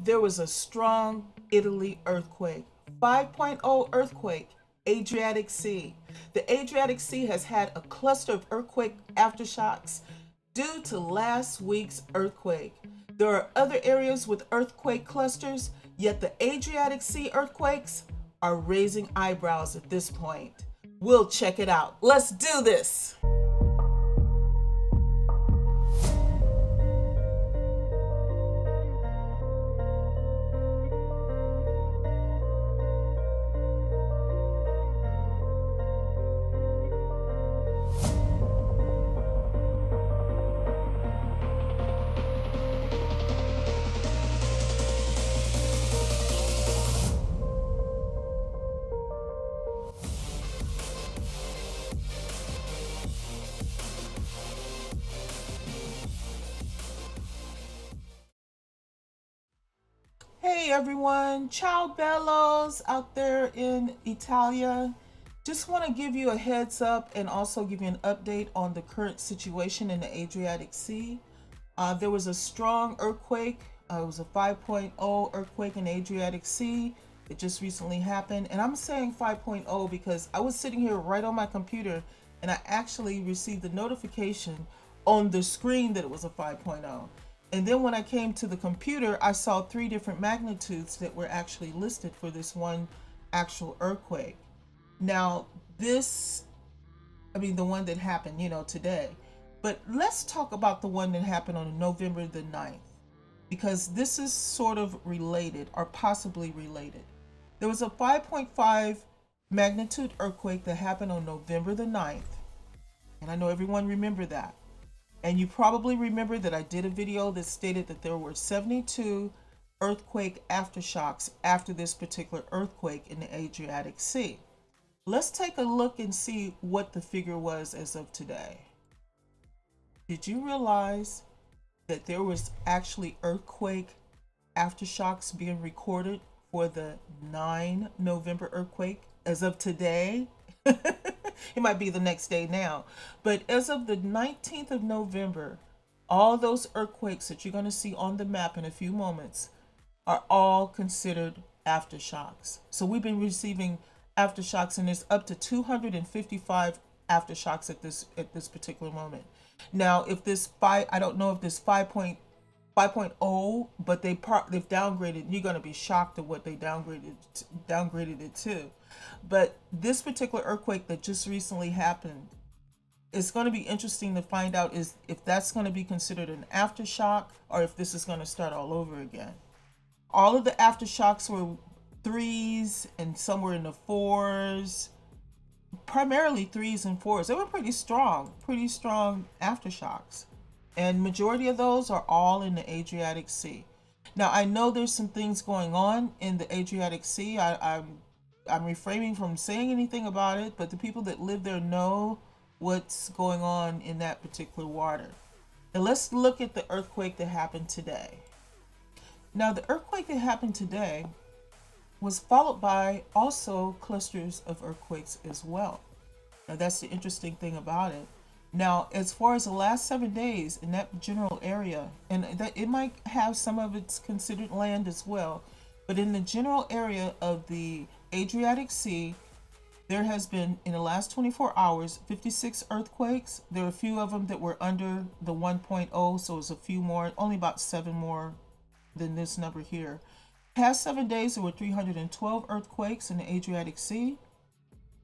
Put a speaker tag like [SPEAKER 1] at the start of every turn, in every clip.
[SPEAKER 1] there was a strong Italy earthquake, 5.0 earthquake, Adriatic Sea. The Adriatic Sea has had a cluster of earthquake aftershocks due to last week's earthquake. There are other areas with earthquake clusters, yet the Adriatic Sea earthquakes are raising eyebrows at this point. We'll check it out. Let's do this. Hey everyone, ciao bellos out there in Italia. Just want to give you a heads up and also give you an update on the current situation in the Adriatic Sea. There was a strong earthquake. It was a 5.0 earthquake in the Adriatic Sea. It just recently happened. And I'm saying 5.0 because I was sitting here right on my computer and I actually received a notification on the screen that it was a 5.0. And then when I came to the computer, I saw three different magnitudes that were actually listed for this one actual earthquake. Now, the one that happened, today. But let's talk about the one that happened on November the 9th, because this is sort of related or possibly related. There was a 5.5 magnitude earthquake that happened on November the 9th. And I know everyone remember that. And you probably remember that I did a video that stated that there were 72 earthquake aftershocks after this particular earthquake in the Adriatic Sea. Let's take a look and see what the figure was as of today. Did you realize that there was actually earthquake aftershocks being recorded for the 9 November earthquake as of today? It might be the next day now. But as of the 19th of November, all those earthquakes that you're going to see on the map in a few moments are all considered aftershocks. So we've been receiving aftershocks, and there's up to 255 aftershocks at this particular moment. Now, if this I don't know if this 5.0, but they've downgraded. You're going to be shocked at what they downgraded it to. But this particular earthquake that just recently happened, it's going to be interesting to find out is if that's going to be considered an aftershock or if this is going to start all over again. All of the aftershocks were threes and some were in the fours, primarily threes and fours. They were pretty strong aftershocks. And majority of those are all in the Adriatic Sea. Now I know there's some things going on in the Adriatic Sea. I'm refraining from saying anything about it, but the people that live there know what's going on in that particular water. And let's look at the earthquake that happened today. Now the earthquake that happened today was followed by also clusters of earthquakes as well. Now that's the interesting thing about it. Now, as far as the last 7 days in that general area, and that it might have some of its considered land as well, but in the general area of the Adriatic Sea, there has been, in the last 24 hours, 56 earthquakes. There are a few of them that were under the 1.0, so it's a few more, only about 7 more than this number here. Past 7 days, there were 312 earthquakes in the Adriatic Sea.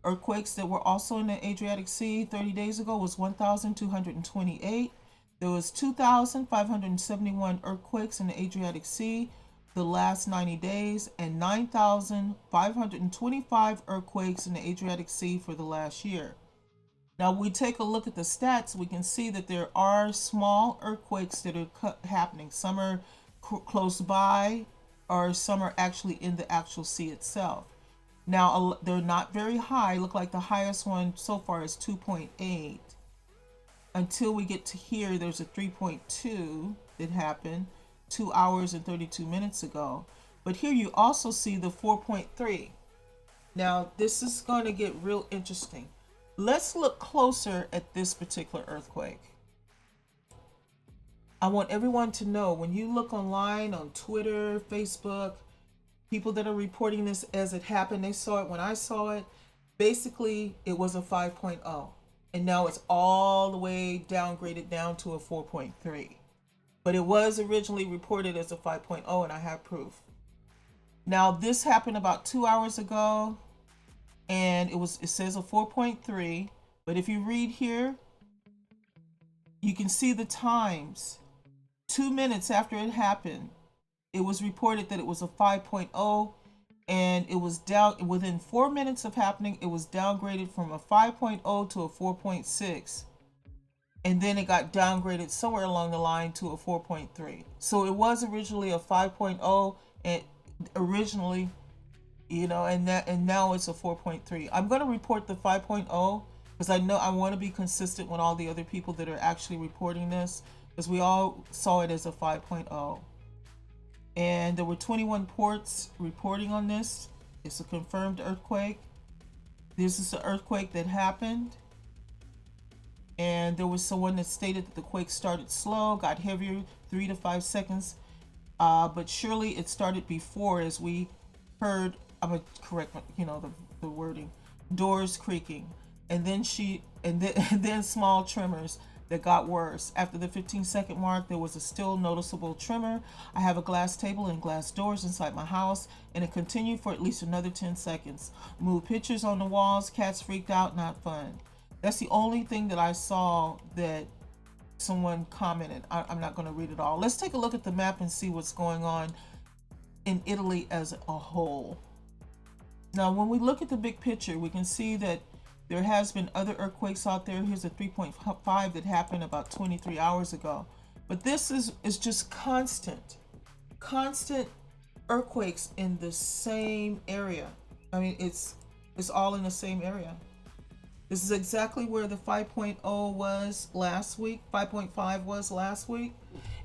[SPEAKER 1] Earthquakes that were also in the Adriatic Sea 30 days ago was 1,228. There was 2,571 earthquakes in the Adriatic Sea the last 90 days and 9,525 earthquakes in the Adriatic Sea for the last year. Now, we take a look at the stats, we can see that there are small earthquakes that are happening. Some are close by, or some are actually in the actual sea itself. Now, they're not very high. Look like the highest one so far is 2.8. Until we get to here, there's a 3.2 that happened 2 hours and 32 minutes ago. But here you also see the 4.3. Now, this is going to get real interesting. Let's look closer at this particular earthquake. I want everyone to know, when you look online on Twitter, Facebook, people that are reporting this as it happened, they saw it when I saw it. Basically, it was a 5.0, and now it's all the way downgraded down to a 4.3. But it was originally reported as a 5.0, and I have proof. Now, this happened about 2 hours ago, and it says a 4.3. But if you read here, you can see the times. 2 minutes after it happened, it was reported that it was a 5.0, and it was down within 4 minutes of happening. It was downgraded from a 5.0 to a 4.6, and then it got downgraded somewhere along the line to a 4.3. So it was originally a 5.0, and originally, and now it's a 4.3. I'm going to report the 5.0 because I know I want to be consistent with all the other people that are actually reporting this, because we all saw it as a 5.0. And there were 21 ports reporting on this. It's a confirmed earthquake. This is the earthquake that happened. And there was someone that stated that the quake started slow, got heavier, 3 to 5 seconds. But surely it started before, as we heard. I'm gonna correct, the wording. Doors creaking, and then and then small tremors that got worse. After the 15-second mark, there was a still noticeable tremor. I have a glass table and glass doors inside my house, and it continued for at least another 10 seconds. Moved pictures on the walls, cats freaked out, not fun. That's the only thing that I saw that someone commented. I'm not going to read it all. Let's take a look at the map and see what's going on in Italy as a whole. Now, when we look at the big picture, we can see that there has been other earthquakes out there. Here's a 3.5 that happened about 23 hours ago. But this is just constant earthquakes in the same area. I mean, it's all in the same area. This is exactly where the 5.0 was last week, 5.5 was last week.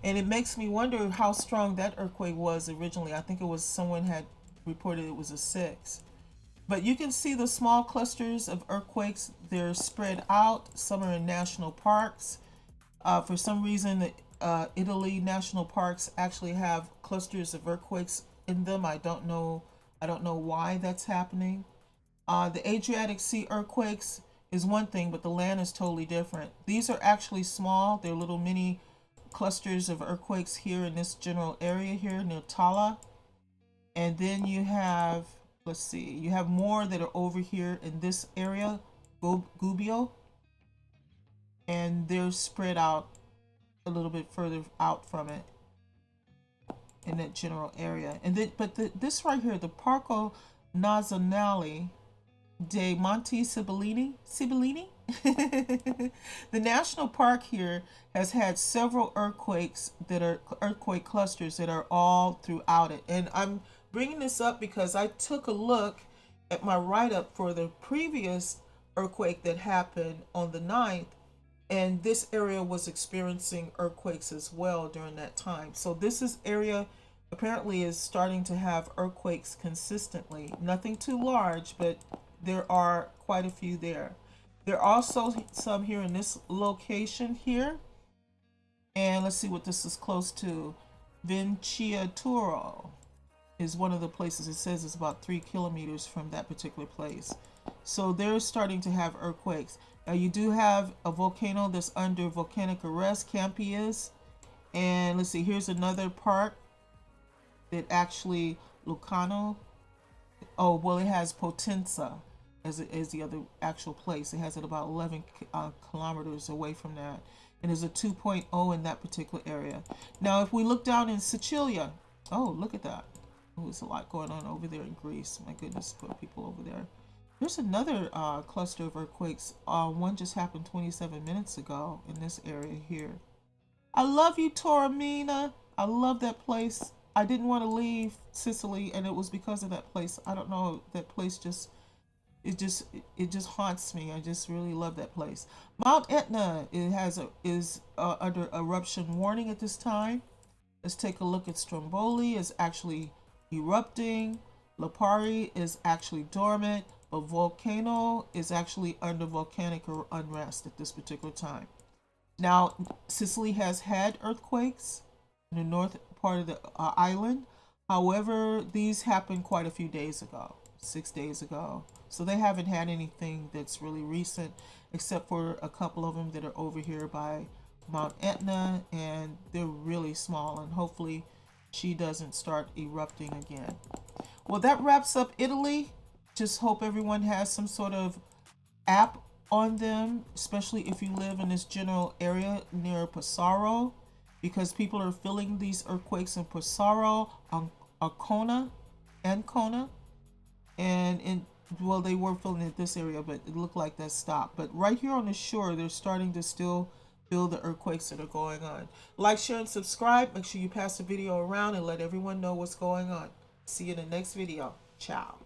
[SPEAKER 1] And it makes me wonder how strong that earthquake was originally. I think it was, someone had reported it was a 6. But you can see the small clusters of earthquakes. They're spread out. Some are in national parks. For some reason, Italy national parks actually have clusters of earthquakes in them. I don't know why that's happening. The Adriatic Sea earthquakes is one thing, but the land is totally different. These are actually small. They're little mini clusters of earthquakes here in this general area here near Tala. And then you have, let's see, you have more that are over here in this area, Gubbio, and they're spread out a little bit further out from it in that general area. And then, this right here, the Parco Nazionale dei Monti Sibillini. The national park here has had several earthquakes that are earthquake clusters that are all throughout it. And I'm bringing this up because I took a look at my write-up for the previous earthquake that happened on the 9th, and this area was experiencing earthquakes as well during that time. So this area apparently is starting to have earthquakes consistently. Nothing too large, but there are quite a few there. There are also some here in this location here. And let's see what this is close to. Vinciaturo is one of the places. It says it's about 3 kilometers from that particular place. So they're starting to have earthquakes. Now you do have a volcano that's under volcanic arrest, Campi is. And let's see, here's another park that actually, Lucano. Oh, well, it has Potenza as the other actual place. It has it about 11 kilometers away from that. And there's a 2.0 in that particular area. Now, if we look down in Sicilia, oh, look at that. Oh, there's a lot going on over there in Greece. My goodness, put people over there. There's another cluster of earthquakes. One just happened 27 minutes ago in this area here. I love you, Taormina. I love that place. I didn't want to leave Sicily, and it was because of that place. I don't know, that place just haunts me. I just really love that place. Mount Etna is under eruption warning at this time. Let's take a look at Stromboli is actually erupting. Lipari is actually dormant. But Volcano is actually under volcanic unrest at this particular time. Now, Sicily has had earthquakes in the north part of the island. However, these happened quite a few days ago, 6 days ago. So they haven't had anything that's really recent, except for a couple of them that are over here by Mount Etna, and they're really small. And hopefully, she doesn't start erupting again. Well, that wraps up Italy. Just hope everyone has some sort of app on them, especially if you live in this general area near Pesaro, because people are feeling these earthquakes in Pesaro, Ancona, Ancona, and in well, they were feeling it this area, but it looked like that stopped. But right here on the shore, they're starting to still feel the earthquakes that are going on. Like, share, and subscribe. Make sure you pass the video around and let everyone know what's going on. See you in the next video. Ciao.